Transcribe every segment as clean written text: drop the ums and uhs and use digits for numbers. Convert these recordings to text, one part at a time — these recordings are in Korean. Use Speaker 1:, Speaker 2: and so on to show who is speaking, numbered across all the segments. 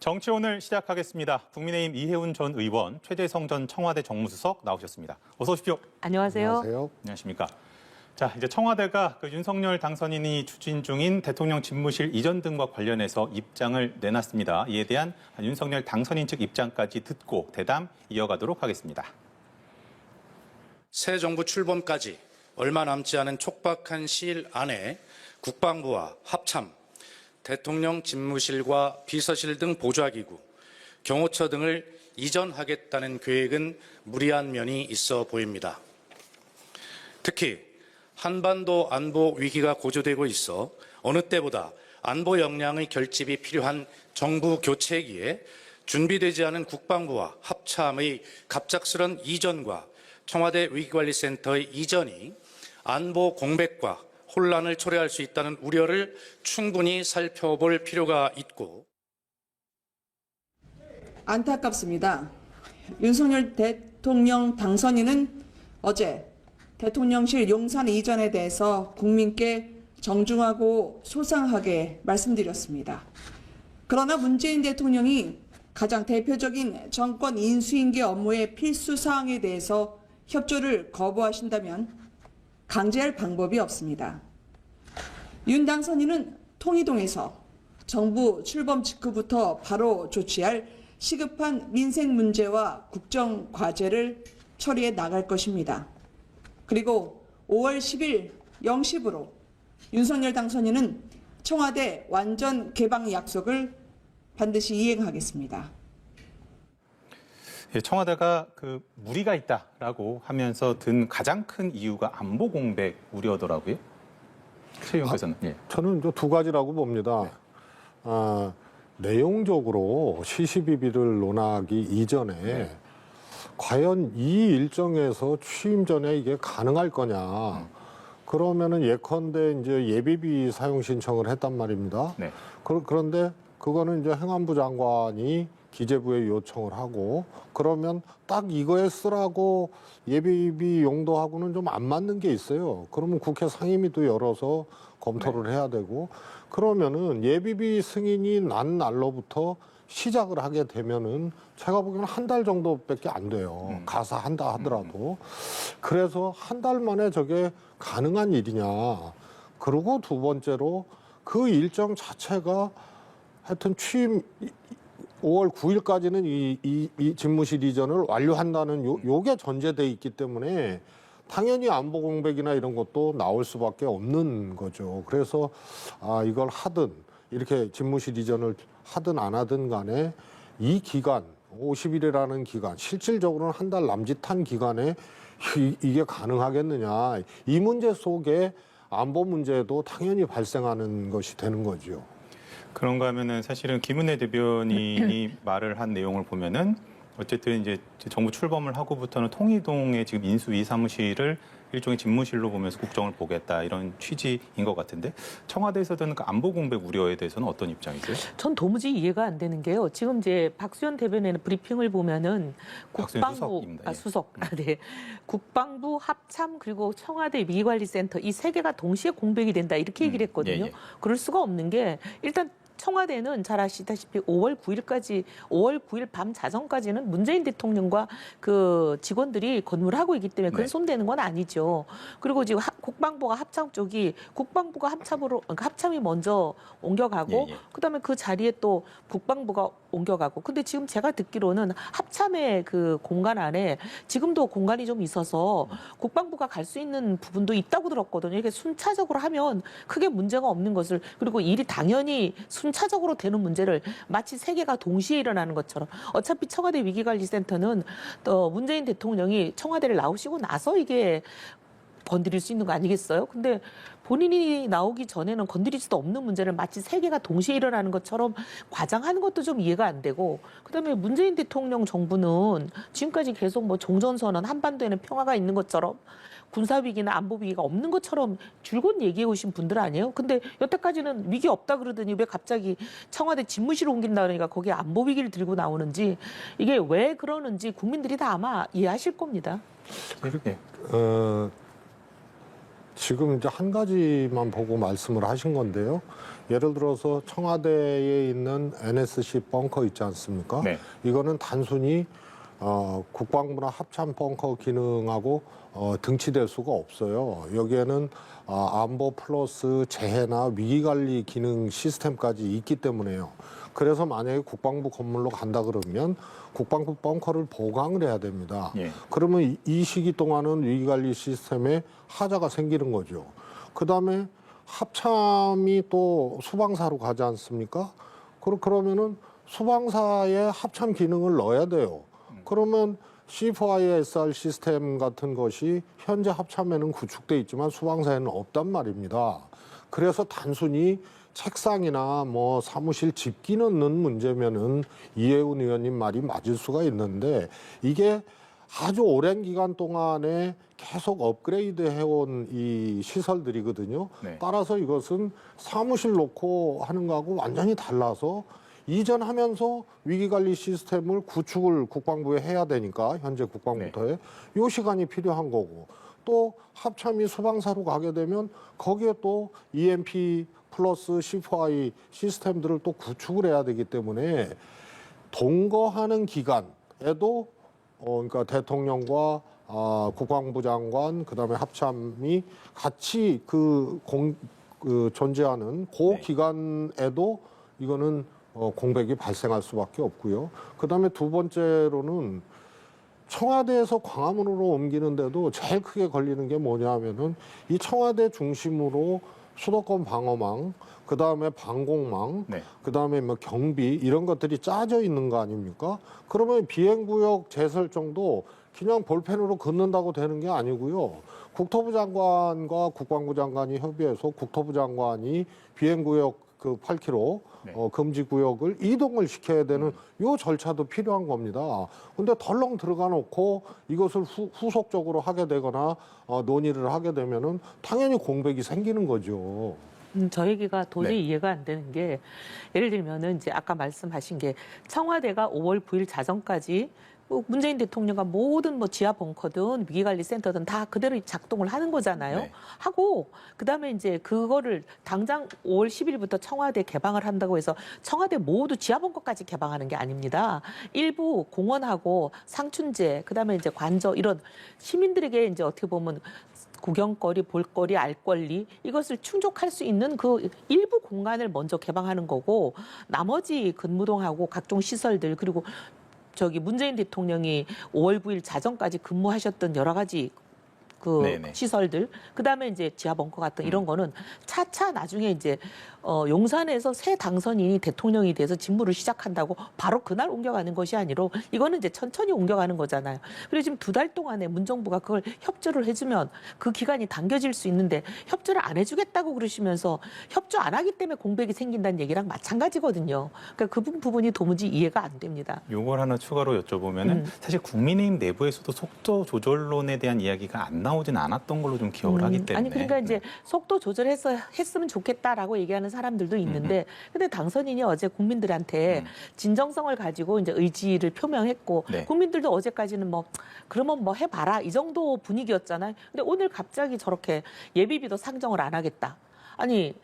Speaker 1: 정치 오늘 시작하겠습니다. 국민의힘 이해운 전 의원, 최재성 전 청와대 정무수석 나오셨습니다. 어서 오십시오.
Speaker 2: 안녕하세요.
Speaker 3: 안녕하세요.
Speaker 1: 안녕하십니까. 자, 이제 청와대가 윤석열 당선인이 추진 중인 대통령 집무실 이전 등과 관련해서 입장을 내놨습니다. 이에 대한 윤석열 당선인 측 입장까지 듣고 대담 이어가도록 하겠습니다.
Speaker 4: 새 정부 출범까지 얼마 남지 않은 촉박한 시일 안에 국방부와 합참, 대통령 집무실과 비서실 등 보좌기구, 경호처 등을 이전하겠다는 계획은 무리한 면이 있어 보입니다. 특히 한반도 안보 위기가 고조되고 있어 어느 때보다 안보 역량의 결집이 필요한 정부 교체기에 준비되지 않은 국방부와 합참의 갑작스런 이전과 청와대 위기관리센터의 이전이 안보 공백과 혼란을 초래할 수 있다는 우려를 충분히 살펴볼 필요가 있고
Speaker 5: 안타깝습니다. 윤석열 대통령 당선인은 어제 대통령실 용산 이전에 대해서 국민께 정중하고 소상하게 말씀드렸습니다. 그러나 문재인 대통령이 가장 대표적인 정권 인수인계 업무의 필수 사항에 대해서 협조를 거부하신다면 강제할 방법이 없습니다. 윤 당선인은 통이동에서 정부 출범 직후부터 바로 조치할 시급한 민생 문제와 국정 과제를 처리해 나갈 것입니다. 그리고 5월 10일 0시부로 윤석열 당선인은 청와대 완전 개방 약속을 반드시 이행하겠습니다.
Speaker 1: 청와대가 무리가 있다라고 하면서 든 가장 큰 이유가 안보 공백 우려더라고요. 최 의원께서는.
Speaker 3: 저는 두 가지라고 봅니다. 내용적으로 시시비비를 논하기 이전에 과연 이 일정에서 취임 전에 이게 가능할 거냐. 그러면은 예컨대 이제 예비비 사용 신청을 했단 말입니다.
Speaker 1: 네.
Speaker 3: 그런데 그거는 이제 행안부 장관이 기재부에 요청을 하고 그러면 딱 이거에 쓰라고 예비비 용도하고는 좀 안 맞는 게 있어요. 그러면 국회 상임위도 열어서 검토를 해야 되고 그러면은 예비비 승인이 난 날로부터 시작을 하게 되면은 제가 보기에는 한 달 정도밖에 안 돼요. 가서 한다 하더라도. 그래서 한 달 만에 저게 가능한 일이냐. 그리고 두 번째로 그 일정 자체가 하여튼 취임 5월 9일까지는 이 집무실 이전을 완료한다는 요게 전제돼 있기 때문에 당연히 안보 공백이나 이런 것도 나올 수밖에 없는 거죠. 그래서 이걸 하든 이렇게 집무실 이전을 하든 안 하든 간에 이 기간 50일이라는 기간 실질적으로는 한 달 남짓한 기간에 이게 가능하겠느냐. 이 문제 속에 안보 문제도 당연히 발생하는 것이 되는 거죠.
Speaker 1: 그런가 하면은 사실은 김은혜 대변인이 말을 한 내용을 보면은 어쨌든 이제 정부 출범을 하고부터는 통이동의 지금 인수위 사무실을 일종의 집무실로 보면서 국정을 보겠다 이런 취지인 것 같은데 청와대에서는 그 안보 공백 우려에 대해서는 어떤 입장이세요?
Speaker 2: 전 도무지 이해가 안 되는 게요. 지금 이제 박수현 대변인의 브리핑을 보면은 국방부 수석, 네, 국방부 합참 그리고 청와대 위기관리센터 이 세 개가 동시에 공백이 된다 이렇게 얘기를 했거든요. 그럴 수가 없는 게 일단. 청와대는 잘 아시다시피 5월 9일 밤 자정까지는 문재인 대통령과 그 직원들이 근무를 하고 있기 때문에 그건 손대는 건 아니죠. 그리고 지금 국방부가 합참 쪽이 국방부가 합참이 먼저 옮겨가고 그다음에 그 자리에 또 국방부가 옮겨가고. 근데 지금 제가 듣기로는 합참의 그 공간 안에 지금도 공간이 좀 있어서 국방부가 갈 수 있는 부분도 있다고 들었거든요. 이렇게 순차적으로 하면 크게 문제가 없는 것을 그리고 일이 당연히 순차적으로 되는 문제를 마치 세 개가 동시에 일어나는 것처럼 어차피 청와대 위기관리센터는 또 문재인 대통령이 청와대를 나오시고 나서 이게 건드릴 수 있는 거 아니겠어요? 근데 본인이 나오기 전에는 건드릴 수도 없는 문제를 마치 세 개가 동시에 일어나는 것처럼 과장하는 것도 좀 이해가 안 되고 그다음에 문재인 대통령 정부는 지금까지 계속 뭐 종전선언 한반도에는 평화가 있는 것처럼 군사위기나 안보위기가 없는 것처럼 줄곧 얘기해 오신 분들 아니에요? 근데 여태까지는 위기 없다 그러더니 왜 갑자기 청와대 집무실을 옮긴다 그러니까 거기에 안보위기를 들고 나오는지 이게 왜 그러는지 국민들이 다 아마 이해하실 겁니다.
Speaker 1: 네.
Speaker 3: 지금 이제 한 가지만 보고 말씀을 하신 건데요. 예를 들어서 청와대에 있는 NSC 벙커 있지 않습니까?
Speaker 1: 네.
Speaker 3: 이거는 단순히 국방부나 합참 벙커 기능하고 등치될 수가 없어요. 여기에는 안보 플러스 재해나 위기관리 기능 시스템까지 있기 때문에요. 그래서 만약에 국방부 건물로 간다 그러면 국방부 벙커를 보강을 해야 됩니다.
Speaker 1: 예.
Speaker 3: 그러면 이 시기 동안은 위기관리 시스템에 하자가 생기는 거죠. 그다음에 합참이 또 수방사로 가지 않습니까? 그러면은 수방사에 합참 기능을 넣어야 돼요. 그러면 C4ISR 시스템 같은 것이 현재 합참에는 구축돼 있지만 수방사에는 없단 말입니다. 그래서 단순히 책상이나 뭐 사무실 집기 넣는 문제면은 이해운 의원님 말이 맞을 수가 있는데 이게 아주 오랜 기간 동안에 계속 업그레이드 해온 이 시설들이거든요.
Speaker 1: 네.
Speaker 3: 따라서 이것은 사무실 놓고 하는 거하고 완전히 달라서 이전하면서 위기관리 시스템을 구축을 국방부에 해야 되니까 현재 국방부터에 요 시간이 필요한 거고 또 합참이 수방사로 가게 되면 거기에 또 EMP 플러스 C4I 시스템들을 또 구축을 해야 되기 때문에 동거하는 기간에도 그러니까 대통령과 국방부 장관 그다음에 합참이 같이 그 존재하는 그 기간에도 이거는 공백이 발생할 수밖에 없고요. 그다음에 두 번째로는 청와대에서 광화문으로 옮기는데도 제일 크게 걸리는 게 뭐냐면은 이 청와대 중심으로 수도권 방어망, 그 다음에 방공망,
Speaker 1: 네.
Speaker 3: 그 다음에 뭐 경비 이런 것들이 짜져 있는 거 아닙니까? 그러면 비행구역 재설정도 그냥 볼펜으로 긋는다고 되는 게 아니고요. 국토부 장관과 국방부 장관이 협의해서 국토부 장관이 비행구역 그 8km
Speaker 1: 네.
Speaker 3: 금지 구역을 이동을 시켜야 되는 요 절차도 필요한 겁니다. 근데 덜렁 들어가 놓고 이것을 후속적으로 하게 되거나 논의를 하게 되면은 당연히 공백이 생기는 거죠.
Speaker 2: 저 얘기가 도저히
Speaker 1: 네.
Speaker 2: 이해가 안 되는 게 예를 들면은 이제 아까 말씀하신 게 청와대가 5월 9일 자정까지 문재인 대통령과 모든 뭐 지하 벙커든 위기관리센터든 다 그대로 작동을 하는 거잖아요.
Speaker 1: 네.
Speaker 2: 하고 그다음에 이제 그거를 당장 5월 10일부터 청와대 개방을 한다고 해서 청와대 모두 지하 벙커까지 개방하는 게 아닙니다. 일부 공원하고 상춘제 그다음에 이제 관저 이런 시민들에게 이제 어떻게 보면 구경거리, 볼거리, 알 권리 이것을 충족할 수 있는 그 일부 공간을 먼저 개방하는 거고 나머지 근무동하고 각종 시설들 그리고 저기 문재인 대통령이 5월 9일 자정까지 근무하셨던 여러 가지 그
Speaker 1: 네네.
Speaker 2: 시설들 그다음에 이제 지하 벙커 같은 이런 거는 차차 나중에 이제 용산에서 새 당선인이 대통령이 돼서 직무를 시작한다고 바로 그날 옮겨가는 것이 아니라 이거는 이제 천천히 옮겨가는 거잖아요. 그리고 지금 2달 동안에 문정부가 그걸 협조를 해주면 그 기간이 당겨질 수 있는데 협조를 안 해주겠다고 그러시면서 협조 안 하기 때문에 공백이 생긴다는 얘기랑 마찬가지거든요. 그러니까 그 부분이 도무지 이해가 안 됩니다.
Speaker 1: 요걸 하나 추가로 여쭤보면은 사실 국민의힘 내부에서도 속도 조절론에 대한 이야기가 안 나오진 않았던 걸로 좀 기억을 하기 때문에.
Speaker 2: 아니 그러니까 이제 속도 조절해서 했으면 좋겠다라고 얘기하는 사람들도 있는데 근데 당선인이 어제 국민들한테 진정성을 가지고 이제 의지를 표명했고
Speaker 1: 네.
Speaker 2: 국민들도 어제까지는 뭐 그러면 뭐 해봐라 이 정도 분위기였잖아요. 근데 오늘 갑자기 저렇게 예비비도 상정을 안 하겠다. 아니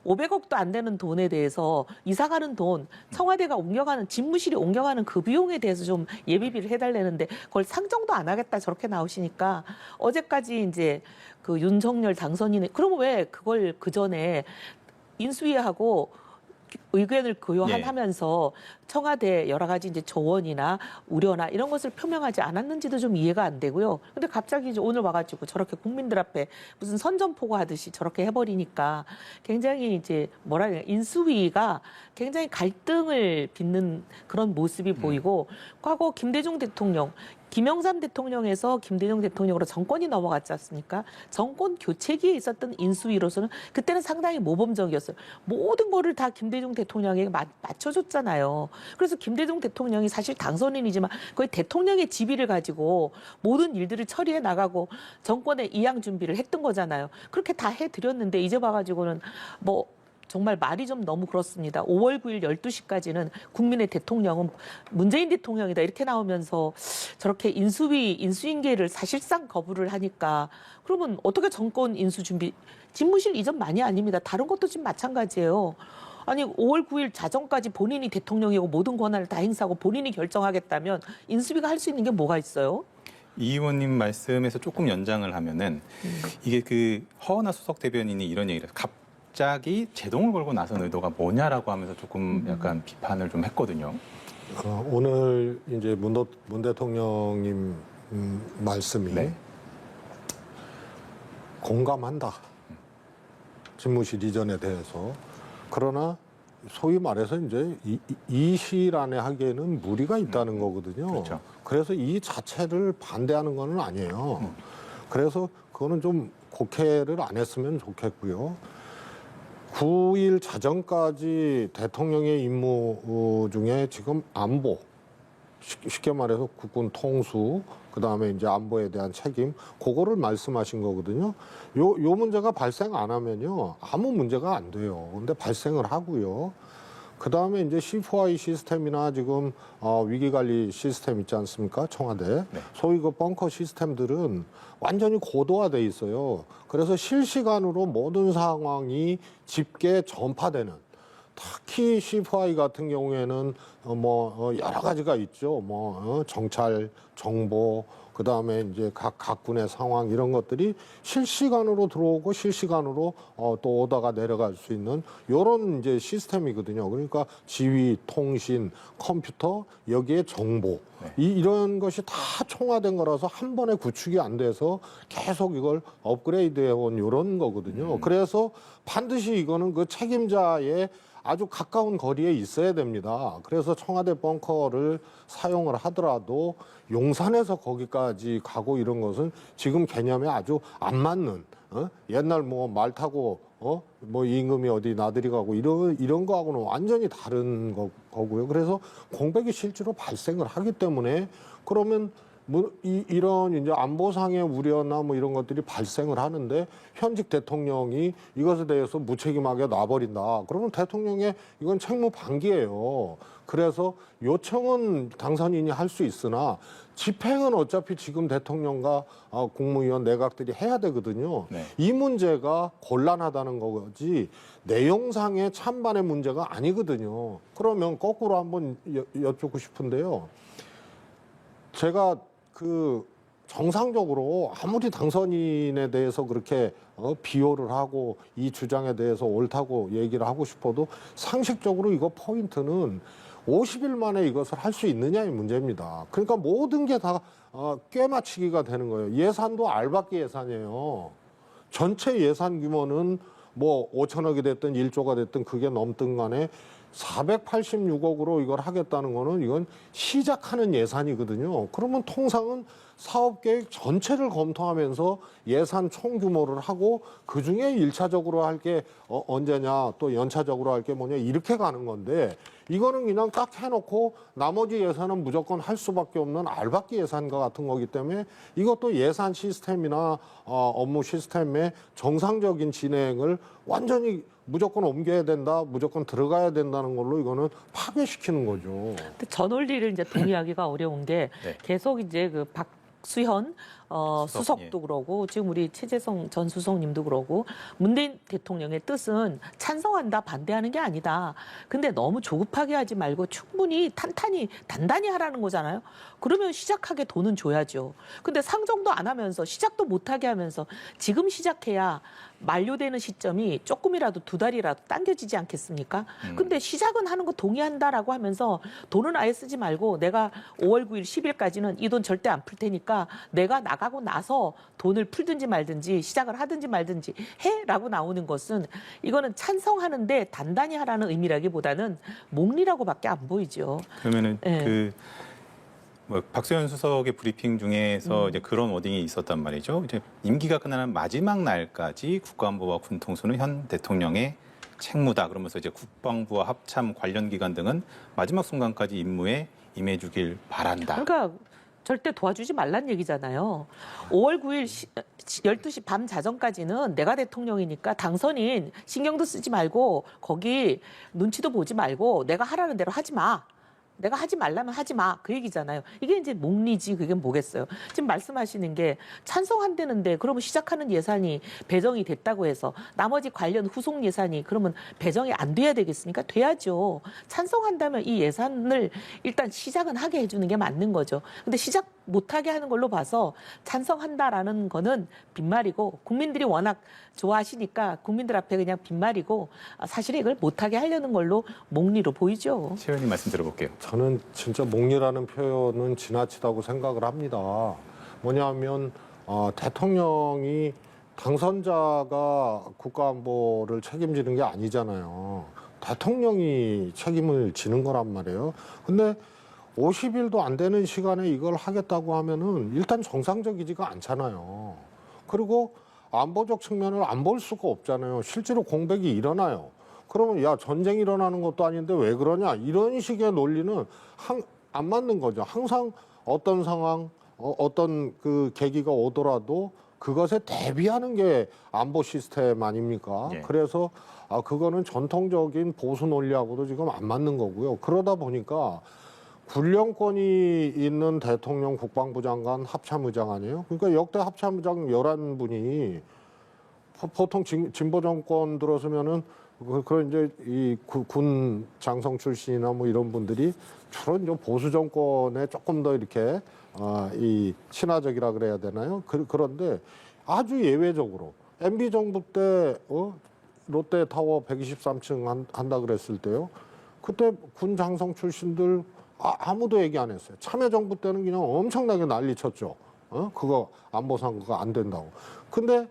Speaker 2: 500억도 안 되는 돈에 대해서 이사 가는 돈, 청와대가 옮겨가는, 집무실이 옮겨가는 그 비용에 대해서 좀 예비비를 해달라는데 그걸 상정도 안 하겠다 저렇게 나오시니까 어제까지 이제 그 윤석열 당선인이 그러면 왜 그걸 그 전에 인수위하고 의견을 교환하면서 청와대 여러 가지 이제 조언이나 우려나 이런 것을 표명하지 않았는지도 좀 이해가 안 되고요. 근데 갑자기 이제 오늘 와가지고 저렇게 국민들 앞에 무슨 선전포고 하듯이 저렇게 해버리니까 굉장히 이제 뭐라 해야 인수위가 굉장히 갈등을 빚는 그런 모습이 보이고 과거 김대중 대통령 김영삼 대통령에서 김대중 대통령으로 정권이 넘어갔지 않습니까? 정권 교체기에 있었던 인수위로서는 그때는 상당히 모범적이었어요. 모든 거를 다 김대중 대통령에게 맞춰줬잖아요. 그래서 김대중 대통령이 사실 당선인이지만 거의 대통령의 지위를 가지고 모든 일들을 처리해 나가고 정권의 이양 준비를 했던 거잖아요. 그렇게 다 해드렸는데 이제 봐가지고는 뭐 정말 말이 좀 너무 그렇습니다. 5월 9일 12시까지는 국민의 대통령은 문재인 대통령이다 이렇게 나오면서 저렇게 인수인계를 사실상 거부를 하니까 그러면 어떻게 정권 인수준비 집무실 이전만이 아닙니다. 다른 것도 지금 마찬가지예요. 아니 5월 9일 자정까지 본인이 대통령이고 모든 권한을 다 행사하고 본인이 결정하겠다면 인수위가 할 수 있는 게 뭐가 있어요?
Speaker 1: 이 의원님 말씀에서 조금 연장을 하면은 이게 그 허은하 수석 대변인이 이런 얘기를 해요. 갑자기 제동을 걸고 나선 의도가 뭐냐라고 하면서 조금 약간 비판을 좀 했거든요.
Speaker 3: 오늘 이제 문 대통령님 말씀이
Speaker 1: 네.
Speaker 3: 공감한다. 집무실 이전에 대해서. 그러나 소위 말해서 이제 이 시일 안에 하기에는 무리가 있다는 거거든요.
Speaker 1: 그렇죠.
Speaker 3: 그래서 이 자체를 반대하는 건 아니에요. 그래서 그거는 좀 곡해를 안 했으면 좋겠고요. 9일 자정까지 대통령의 임무 중에 지금 안보, 쉽게 말해서 국군 통수, 그다음에 이제 안보에 대한 책임, 그거를 말씀하신 거거든요. 요 문제가 발생 안 하면요, 아무 문제가 안 돼요. 근데 발생을 하고요. 그다음에 이제 C4I 시스템이나 지금 위기관리 시스템 있지 않습니까? 청와대.
Speaker 1: 네.
Speaker 3: 소위 그 벙커 시스템들은 완전히 고도화돼 있어요. 그래서 실시간으로 모든 상황이 집계 전파되는, 특히 C4I 같은 경우에는 여러 가지가 있죠. 정찰, 정보, 그다음에 이제 각 군의 상황 이런 것들이 실시간으로 들어오고 실시간으로 또 오다가 내려갈 수 있는 요런 이제 시스템이거든요. 그러니까 지휘, 통신, 컴퓨터, 여기에 정보. 이런 것이 다 총화된 거라서 한 번에 구축이 안 돼서 계속 이걸 업그레이드 해온 요런 거거든요. 그래서 반드시 이거는 그 책임자의 아주 가까운 거리에 있어야 됩니다. 그래서 청와대 벙커를 사용을 하더라도 용산에서 거기까지 가고 이런 것은 지금 개념에 아주 안 맞는, 옛날 말 타고 임금이 어디 나들이 가고 이런 거하고는 완전히 다른 거고요. 그래서 공백이 실제로 발생을 하기 때문에 그러면 이런 이제 안보상의 우려나 이런 것들이 발생을 하는데 현직 대통령이 이것에 대해서 무책임하게 놔버린다. 그러면 대통령의 이건 책무 방기예요. 그래서 요청은 당선인이 할 수 있으나 집행은 어차피 지금 대통령과 국무위원 내각들이 해야 되거든요.
Speaker 1: 네.
Speaker 3: 이 문제가 곤란하다는 거지 내용상의 찬반의 문제가 아니거든요. 그러면 거꾸로 한번 여쭙고 싶은데요. 제가 정상적으로 아무리 당선인에 대해서 그렇게 비호를 하고 이 주장에 대해서 옳다고 얘기를 하고 싶어도 상식적으로 이거 포인트는 50일 만에 이것을 할 수 있느냐의 문제입니다. 그러니까 모든 게 다 꿰맞추기가 되는 거예요. 예산도 알박기 예산이에요. 전체 예산 규모는 5천억이 됐든 1조가 됐든 그게 넘든 간에 486억으로 이걸 하겠다는 거는 이건 시작하는 예산이거든요. 그러면 통상은 사업계획 전체를 검토하면서 예산 총 규모를 하고 그중에 1차적으로 할 게 언제냐 또 연차적으로 할 게 뭐냐 이렇게 가는 건데 이거는 그냥 딱 해놓고 나머지 예산은 무조건 할 수밖에 없는 알박기 예산과 같은 거기 때문에 이것도 예산 시스템이나 업무 시스템의 정상적인 진행을 완전히 무조건 옮겨야 된다, 무조건 들어가야 된다는 걸로 이거는 파괴시키는 거죠.
Speaker 2: 근데 저 논리를 이제 동의하기가 어려운 게
Speaker 1: 네.
Speaker 2: 계속 이제 그 박수현 수석도 그러고 지금 우리 최재성 전 수석님도 그러고 문재인 대통령의 뜻은 찬성한다 반대하는 게 아니다. 근데 너무 조급하게 하지 말고 충분히 단단히 하라는 거잖아요. 그러면 시작하게 돈은 줘야죠. 근데 상정도 안 하면서 시작도 못하게 하면서 지금 시작해야 만료되는 시점이 조금이라도 2달이라도 당겨지지 않겠습니까? 근데 시작은 하는 거 동의한다라고 하면서 돈은 아예 쓰지 말고 내가 5월 9일 10일까지는 이 돈 절대 안 풀 테니까 내가 나가고 나서 돈을 풀든지 말든지 시작을 하든지 말든지 해라고 나오는 것은 이거는 찬성하는데 단단히 하라는 의미라기보다는 몽리라고밖에 안 보이죠.
Speaker 1: 그러면은
Speaker 2: 네.
Speaker 1: 박수현 수석의 브리핑 중에서 이제 그런 워딩이 있었단 말이죠. 이제 임기가 끝나는 마지막 날까지 국가안보와 군통수는 현 대통령의 책무다. 그러면서 이제 국방부와 합참 관련 기관 등은 마지막 순간까지 임무에 임해주길 바란다.
Speaker 2: 그러니까 절대 도와주지 말란 얘기잖아요. 5월 9일 12시 밤 자정까지는 내가 대통령이니까 당선인 신경도 쓰지 말고 거기 눈치도 보지 말고 내가 하라는 대로 하지 마. 내가 하지 말라면 하지 마. 그 얘기잖아요. 이게 이제 목리지 그게 뭐겠어요. 지금 말씀하시는 게 찬성한다는데 그러면 시작하는 예산이 배정이 됐다고 해서 나머지 관련 후속 예산이 그러면 배정이 안 돼야 되겠습니까? 돼야죠. 찬성한다면 이 예산을 일단 시작은 하게 해주는 게 맞는 거죠. 근데 시작 못하게 하는 걸로 봐서 찬성한다라는 거는 빈말이고 국민들이 워낙 좋아하시니까 국민들 앞에 그냥 빈말이고 사실 이걸 못하게 하려는 걸로 목리로 보이죠.
Speaker 1: 최 의원님 말씀 들어볼게요.
Speaker 3: 저는 진짜 목리라는 표현은 지나치다고 생각을 합니다. 뭐냐면 대통령이 당선자가 국가안보를 책임지는 게 아니잖아요. 대통령이 책임을 지는 거란 말이에요. 근데 50일도 안 되는 시간에 이걸 하겠다고 하면은 일단 정상적이지가 않잖아요. 그리고 안보적 측면을 안 볼 수가 없잖아요. 실제로 공백이 일어나요. 그러면 야 전쟁 일어나는 것도 아닌데 왜 그러냐 이런 식의 논리는 안 맞는 거죠. 항상 어떤 상황, 어떤 그 계기가 오더라도 그것에 대비하는 게 안보 시스템 아닙니까?
Speaker 1: 예.
Speaker 3: 그래서 그거는 전통적인 보수 논리하고도 지금 안 맞는 거고요. 그러다 보니까 군령권이 있는 대통령, 국방부 장관, 합참의장 아니에요? 그러니까 역대 합참의장 11분이 보통 진보 정권 들어서면은 그런 이제 이 군 장성 출신이나 뭐 이런 분들이 주로 이제 보수 정권에 조금 더 이렇게 이 친화적이라 그래야 되나요? 그런데 아주 예외적으로 MB 정부 때 롯데타워 123층 한다 그랬을 때요. 그때 군 장성 출신들 아무도 얘기 안 했어요. 참여정부 때는 그냥 엄청나게 난리 쳤죠. 그거 안보상 그거 안 된다고. 근데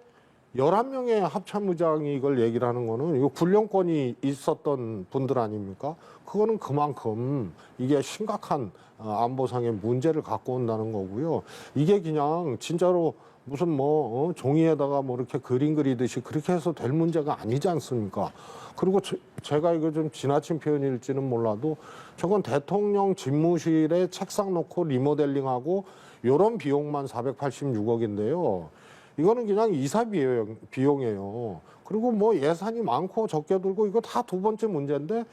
Speaker 3: 11명의 합참의장이 이걸 얘기를 하는 거는 이거 군령권이 있었던 분들 아닙니까? 그거는 그만큼 이게 심각한 안보상의 문제를 갖고 온다는 거고요. 이게 그냥 진짜로 무슨 종이에다가 뭐 이렇게 그림 그리듯이 그렇게 해서 될 문제가 아니지 않습니까? 그리고 제가 이거 좀 지나친 표현일지는 몰라도 저건 대통령 집무실에 책상 놓고 리모델링하고 이런 비용만 486억인데요. 이거는 그냥 이사 비용이에요. 그리고 뭐 예산이 많고 적게 들고 이거 다 두 번째 문제인데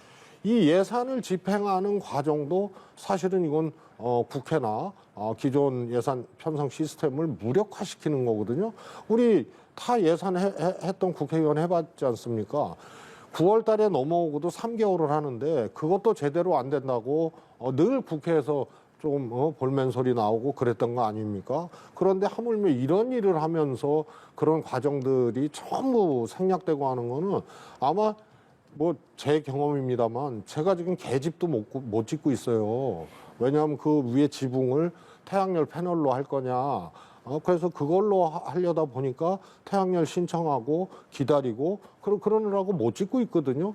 Speaker 3: 이 예산을 집행하는 과정도 사실은 이건 국회나 기존 예산 편성 시스템을 무력화시키는 거거든요. 우리 다 예산했던 국회의원 해봤지 않습니까? 9월 달에 넘어오고도 3개월을 하는데 그것도 제대로 안 된다고 늘 국회에서 좀 볼멘 소리 나오고 그랬던 거 아닙니까? 그런데 하물며 이런 일을 하면서 그런 과정들이 전부 생략되고 하는 거는 아마 뭐 제 경험입니다만 제가 지금 계집도 못 짓고 있어요. 왜냐하면 그 위에 지붕을 태양열 패널로 할 거냐. 그래서 그걸로 하려다 보니까 태양열 신청하고 기다리고 그러느라고 못 짓고 있거든요.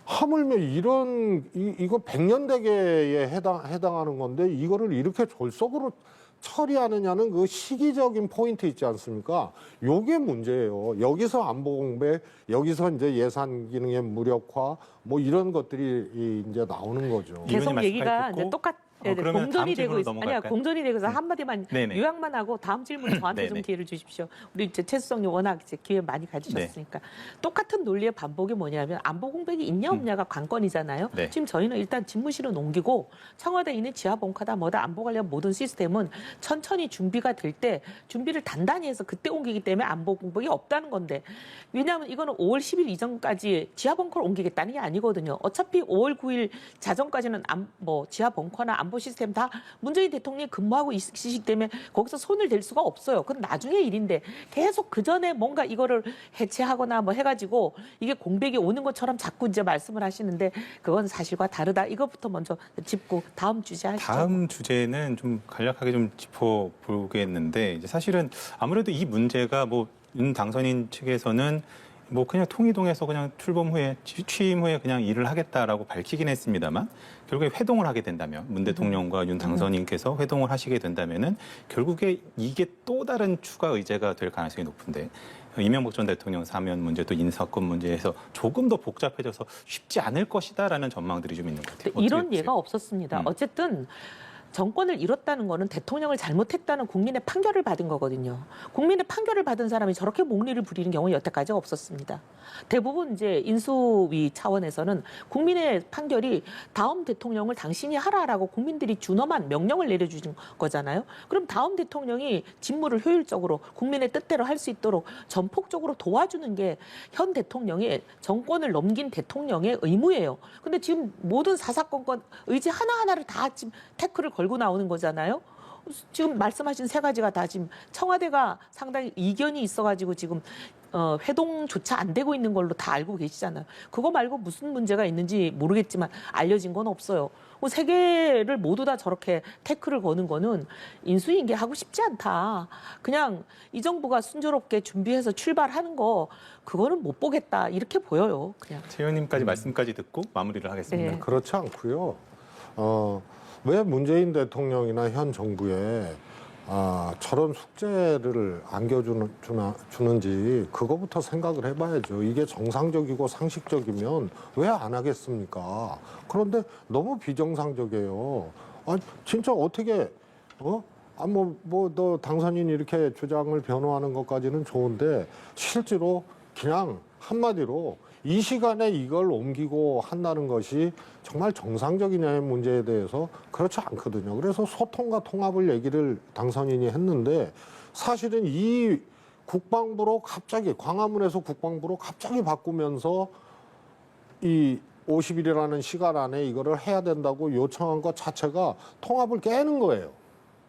Speaker 3: 하물며 이거 100년대계에 해당하는 건데 이거를 이렇게 졸속으로 처리하느냐는 그 시기적인 포인트 있지 않습니까? 요게 문제예요. 여기서 안보 공백, 여기서 이제 예산 기능의 무력화, 뭐 이런 것들이 이제 나오는 거죠.
Speaker 2: 계속 얘기가 이제 공존이 되고 있어요. 아니야, 공존이 되고 있어. 한마디만
Speaker 1: 네네.
Speaker 2: 요약만 하고 다음 질문 저한테 좀 기회를 주십시오. 우리 이제 최수성님 워낙 이제 기회 많이 가지셨으니까. 똑같은 논리의 반복이 뭐냐면 안보 공백이 있냐 없냐가 관건이잖아요.
Speaker 1: 네.
Speaker 2: 지금 저희는 일단 집무실은 옮기고 청와대에 있는 지하 벙커다 뭐다 안보 관련 모든 시스템은 천천히 준비가 될 때 준비를 단단히 해서 그때 옮기기 때문에 안보 공백이 없다는 건데 왜냐하면 이거는 5월 10일 이전까지 지하 벙커를 옮기겠다는 게 아니거든요. 어차피 5월 9일 자정까지는 지하 벙커나 안보 시스템 다 문재인 대통령이 근무하고 있으시기 때문에 거기서 손을 댈 수가 없어요. 그건 나중에 일인데 계속 그 전에 뭔가 이거를 해체하거나 뭐 해가지고 이게 공백이 오는 것처럼 자꾸 이제 말씀을 하시는데 그건 사실과 다르다. 이것부터 먼저 짚고 다음 주제 하시죠.
Speaker 1: 다음 주제는 좀 간략하게 좀 짚어보겠는데 이제 사실은 아무래도 이 문제가 뭐 윤 당선인 측에서는 뭐 그냥 통이동에서 그냥 출범 후에 취임 후에 그냥 일을 하겠다라고 밝히긴 했습니다만 결국에 회동을 하게 된다면 문 대통령과 윤 당선인께서 회동을 하시게 된다면은 결국에 이게 또 다른 추가 의제가 될 가능성이 높은데 이명박 전 대통령 사면 문제 또 인사권 문제에서 조금 더 복잡해져서 쉽지 않을 것이다라는 전망들이 좀 있는 것 같아요.
Speaker 2: 이런 예가 없었습니다. 어쨌든 정권을 잃었다는 거는 대통령을 잘못했다는 국민의 판결을 받은 거거든요. 국민의 판결을 받은 사람이 저렇게 목리를 부리는 경우는 여태까지 없었습니다. 대부분 이제 인수위 차원에서는 국민의 판결이 다음 대통령을 당신이 하라라고 국민들이 준엄한 명령을 내려주는 거잖아요. 그럼 다음 대통령이 직무를 효율적으로 국민의 뜻대로 할 수 있도록 전폭적으로 도와주는 게 현 대통령의 정권을 넘긴 대통령의 의무예요. 근데 지금 모든 사사건건 의지 하나하나를 다 지금 태클을 걸고 나오는 거잖아요. 지금 말씀하신 세 가지가 다 지금 청와대가 상당히 이견이 있어가지고 지금 회동조차 안 되고 있는 걸로 다 알고 계시잖아요. 그거 말고 무슨 문제가 있는지 모르겠지만 알려진 건 없어요. 세 개를 모두 다 저렇게 태클을 거는 거는 인수인계하고 싶지 않다. 그냥 이 정부가 순조롭게 준비해서 출발하는 거 그거는 못 보겠다. 이렇게 보여요. 그냥.
Speaker 1: 최 의원님까지 말씀까지 듣고 마무리를 하겠습니다.
Speaker 2: 네.
Speaker 3: 그렇지 않고요. 왜 문재인 대통령이나 현 정부에 저런 숙제를 안겨주는지 그거부터 생각을 해봐야죠. 이게 정상적이고 상식적이면 왜 안 하겠습니까? 그런데 너무 비정상적이에요. 진짜 어떻게 너 당선인 이렇게 주장을 변호하는 것까지는 좋은데 실제로 그냥 한마디로 이 시간에 이걸 옮기고 한다는 것이 정말 정상적이냐의 문제에 대해서 그렇지 않거든요. 그래서 소통과 통합을 얘기를 당선인이 했는데 사실은 이 국방부로 갑자기 광화문에서 국방부로 갑자기 바꾸면서 이 50일이라는 시간 안에 이거를 해야 된다고 요청한 것 자체가 통합을 깨는 거예요.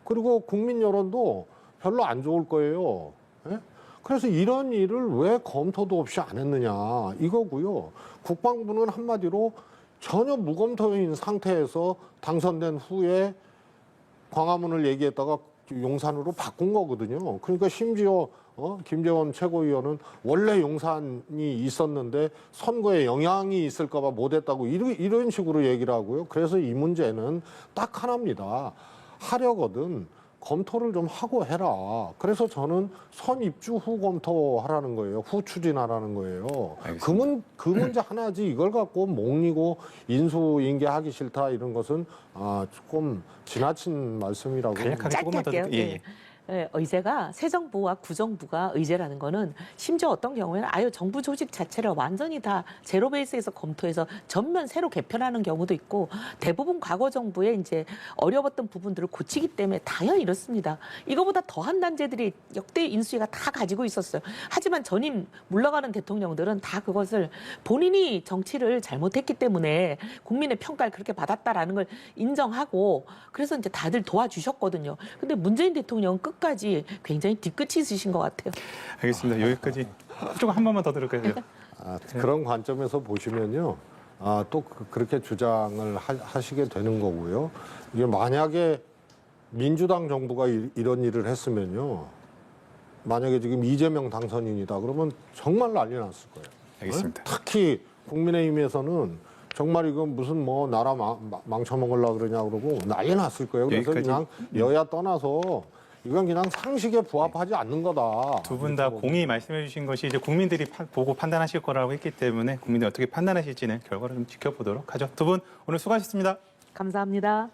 Speaker 3: 그리고 국민 여론도 별로 안 좋을 거예요. 예? 그래서 이런 일을 왜 검토도 없이 안 했느냐 이거고요. 국방부는 한마디로 전혀 무검토인 상태에서 당선된 후에 광화문을 얘기했다가 용산으로 바꾼 거거든요. 그러니까 심지어 김재원 최고위원은 원래 용산이 있었는데 선거에 영향이 있을까 봐 못했다고 이런 식으로 얘기를 하고요. 그래서 이 문제는 딱 하나입니다. 하려거든 검토를 좀 하고 해라. 그래서 저는 선 입주 후 검토하라는 거예요. 후 추진하라는 거예요. 그 문제 하나지 이걸 갖고 몽리고 인수인계하기 싫다 이런 것은 조금 지나친 말씀이라고.
Speaker 1: 간략하게
Speaker 2: 짧게
Speaker 1: 조금만 더
Speaker 2: 할게요.
Speaker 1: 드릴게요.
Speaker 2: 네. 네, 의제가 새 정부와 구정부가 의제라는 거는 심지어 어떤 경우에는 아예 정부 조직 자체를 완전히 다 제로 베이스에서 검토해서 전면 새로 개편하는 경우도 있고 대부분 과거 정부의 이제 어려웠던 부분들을 고치기 때문에 당연히 이렇습니다. 이거보다 더한 난제들이 역대 인수위가 다 가지고 있었어요. 하지만 전임 물러가는 대통령들은 다 그것을 본인이 정치를 잘못했기 때문에 국민의 평가를 그렇게 받았다라는 걸 인정하고 그래서 이제 다들 도와주셨거든요. 근데 문재인 대통령은 끝까지 굉장히 뒤끝이 있으신 것 같아요.
Speaker 1: 알겠습니다. 여기까지 조금 한 번만 더 들을까요?
Speaker 3: 그런 관점에서 보시면요. 또 그렇게 주장을 하시게 되는 거고요. 이게 만약에 민주당 정부가 이런 일을 했으면요. 만약에 지금 이재명 당선인이다 그러면 정말 난리 났을 거예요.
Speaker 1: 알겠습니다.
Speaker 3: 특히 국민의힘에서는 정말 이건 무슨 뭐 나라 망쳐먹으려고 그러냐 그러고 난리 났을 거예요. 그래서 그냥 여야 떠나서 이건 그냥 상식에 부합하지 않는 거다.
Speaker 1: 두 분 다 공히 말씀해 주신 것이 이제 국민들이 보고 판단하실 거라고 했기 때문에 국민들이 어떻게 판단하실지는 결과를 좀 지켜보도록 하죠. 두 분 오늘 수고하셨습니다.
Speaker 2: 감사합니다.